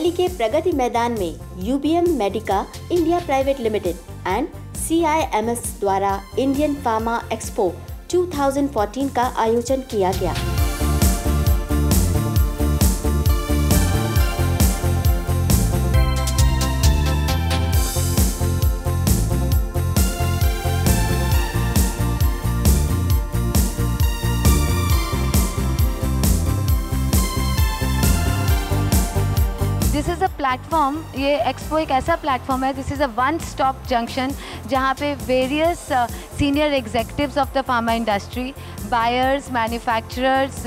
दिल्ली के प्रगति मैदान में UBM Medica India private limited and CIMS द्वारा इंडियन फार्मा एक्सपो 2014 का आयोजन किया गया। दिस इज़ अ प्लेटफॉर्म, ये एक्सपो एक ऐसा प्लेटफॉर्म है, this is a one stop junction जहाँ पे various senior executives of the pharma industry, buyers, manufacturers,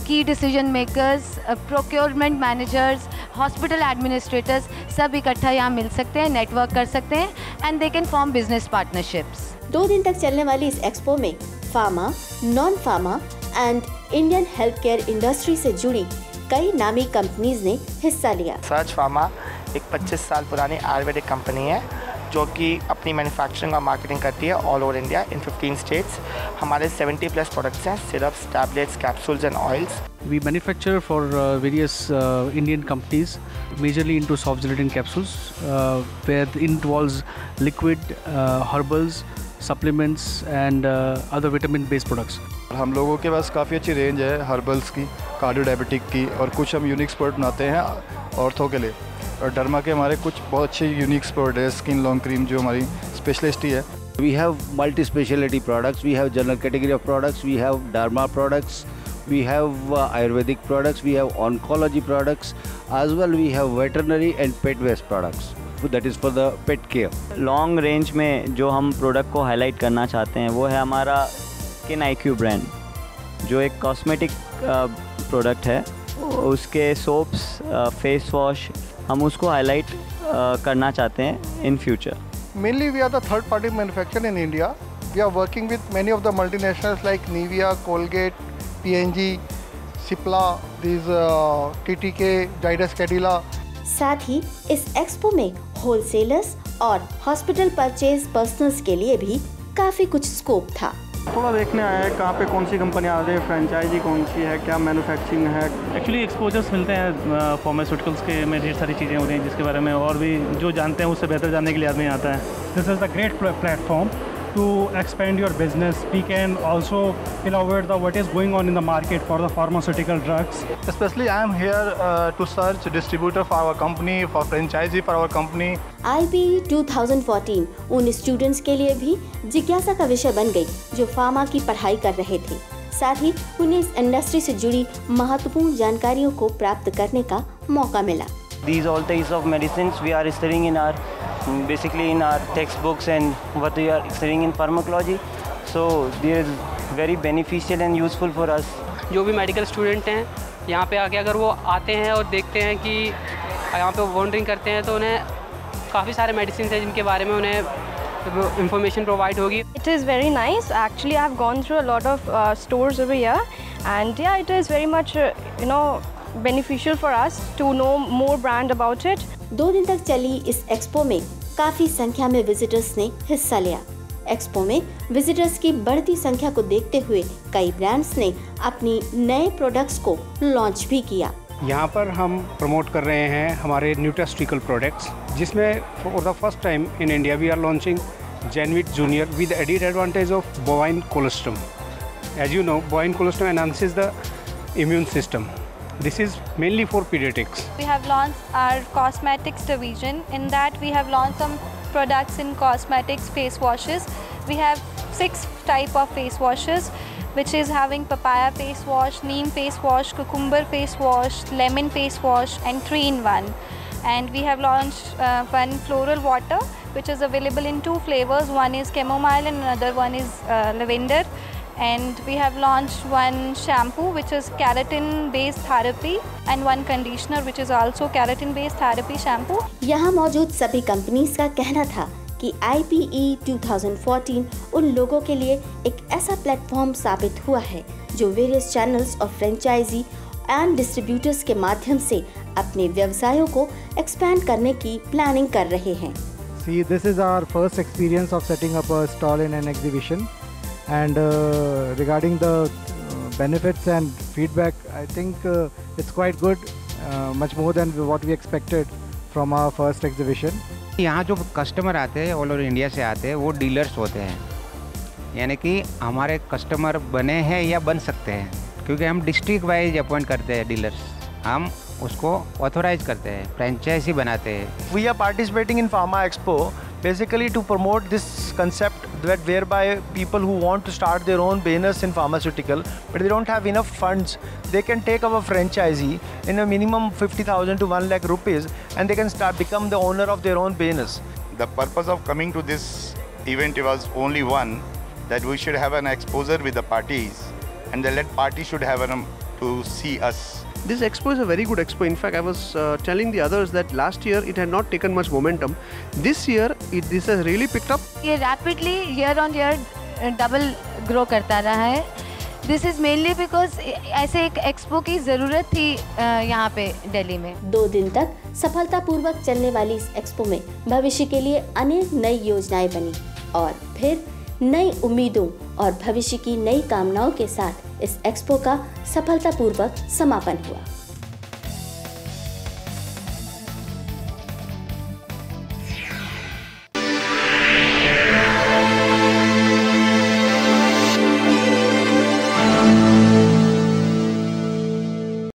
key decision makers, procurement managers, hospital administrators सब इकट्ठा यहाँ मिल सकते हैं, नेटवर्क कर सकते हैं and they can form business partnerships. 2 दिन तक चलने वाली इस एक्सपो में pharma, non pharma and Indian health care industry से जुड़ी कई नामी कंपनीज ने हिस्सा लिया। सर्च फार्मा एक 25 साल पुरानी आयुर्वेदिक कंपनी है जो कि अपनी मैन्युफैक्चरिंग और मार्केटिंग करती है all over India in 15 states. हमारे 70+ प्रोडक्ट्स हैं, syrups, tablets, capsules and oils. We manufacture for various Indian companies, majorly into soft gelatin capsules, where it involves liquid, herbals, supplements and other vitamin-based products. हम लोगों के पास काफ़ी अच्छी range है herbals की, cardio diabetic की, और कुछ हम यूनिक प्रोडक्ट बनाते हैं ऑर्थो के लिए। और डर्मा के हमारे कुछ बहुत अच्छे यूनिक प्रोडक्ट है, स्किन लॉन्ग क्रीम जो हमारी स्पेशलिस्ट है। We have multi-speciality products, we have general category of products, we have derma products, we have Ayurvedic products, we have oncology products, as well we have veterinary and pet-based products. That is for the pet care. Long range में जो हम product को highlight करना चाहते हैं वो है हमारा स्किन IQ ब्रांड, जो एक कॉस्मेटिक प्रोडक्ट है। उसके सोप्स, फेस वॉश, हम उसको हाईलाइट करना चाहते हैं in future. Mainly we are the third party manufacturer in India. We are working with many of the multinationals like Nivea, Colgate, P&G, Cipla, these TTK, Zydus Cadila. साथ ही इस expo में wholesalers और hospital purchase personnels के लिए भी काफी कुछ scope था। थोड़ा देखने आया है कहाँ पे कौन सी कंपनी आ रही है, फ्रेंचाइजी कौन सी है, क्या मैन्युफैक्चरिंग है। एक्चुअली एक्सपोजर्स मिलते हैं फार्मास्यूटिकल्स के में ढेर सारी चीज़ें हो रही हैं जिसके बारे में और भी जो जानते हैं उससे बेहतर जानने के लिए आदमी आता है। This is the great platform to expand your business. We can also elaborate what is going on in the market for the pharmaceutical drugs. Especially I am here to search distributor for our company, for franchisee for our company. IPE 2014 उन students के लिए भी जिज्ञासा का विषय बन गई जो फार्मा की पढ़ाई कर रहे थे। साथ ही उन्हें इस इंडस्ट्री से जुड़ी महत्वपूर्ण जानकारियों को प्राप्त करने का मौका मिला। These all types of medicines we are studying in our basically in our textbooks and what we are studying in pharmacology, so they are very beneficial and useful for us. जो भी मेडिकल स्टूडेंट हैं यहाँ पे आके अगर वो आते हैं और देखते हैं कि यहाँ पे वॉन्डरिंग करते हैं तो उन्हें काफ़ी सारे मेडिसिन हैं जिनके बारे में उन्हें इंफॉर्मेशन प्रोवाइड होगी। It is very nice. Actually, I have gone through a lot of stores over here, and yeah, it is very much beneficial for us to know more brand about it. 2 दिन तक चली इस expo में काफी संख्या में visitors ने हिस्सा लिया। एक्सपो में विजिटर्स की बढ़ती संख्या को देखते हुए कई ब्रांड्स ने अपनी नए प्रोडक्ट्स को लॉन्च भी किया। यहाँ पर हम प्रमोट कर रहे हैं हमारे न्यूट्रास्टिकल प्रोडक्ट्स, जिसमें for the first time in India we are launching Genvit junior with added advantage of bovine colostrum. As you know, bovine colostrum enhances the immune system. This is mainly for pediatrics. We have launched our cosmetics division. In that we have launched some products in cosmetics face washes. We have 6 type of face washes, which is having papaya face wash, neem face wash, cucumber face wash, lemon face wash and 3-in-1. And we have launched one floral water which is available in 2 flavors. One is chamomile and another one is lavender. And we have launched one shampoo which is keratin based therapy and one conditioner which is also keratin based therapy shampoo. यहाँ मौजूद सभी companies का कहना था कि IPE 2014 उन लोगों के लिए एक ऐसा प्लेटफॉर्म साबित हुआ है जो वेरियस चैनल्स और फ्रेंचाइजी एंड डिस्ट्रीब्यूटर्स के माध्यम से अपने व्यवसायों को एक्सपैंड करने की प्लानिंग कर रहे हैं। See, this is our first experience of setting up a stall in an exhibition. And regarding the benefits and feedback, I think it's quite good, much more than what we expected from our first exhibition. यहाँ जो customer आते हैं all over India से आते हैं वो dealers होते हैं, यानी कि हमारे कस्टमर बने हैं या बन सकते हैं, क्योंकि हम डिस्ट्रिक्ट वाइज अपॉइंट करते हैं डीलर्स, हम उसको ऑथोराइज करते हैं, फ्रेंचाइजी बनाते हैं। We are participating in Pharma Expo basically to promote this concept that whereby people who want to start their own business in pharmaceutical but they don't have enough funds, they can take our franchisee in a minimum 50,000 to 1 lakh rupees and they can become the owner of their own business. The purpose of coming to this event was only one, that we should have an exposure with the parties and the lead party should have to see us. This expo is a very good expo. In fact, I was telling the others that last year it had not taken much momentum. This year, this has really picked up. ये rapidly year on year double grow करता रहा है. This is mainly because ऐसे एक expo की ज़रूरत थी यहाँ पे दिल्ली में. 2 दिन तक सफलतापूर्वक चलने वाली इस एक्सपो में भविष्य के लिए अनेक नई योजनाएं बनी और फिर नई उम्मीदों और भविष्य की नई कामनाओं के साथ इस एक्सपो का सफलतापूर्वक समापन हुआ।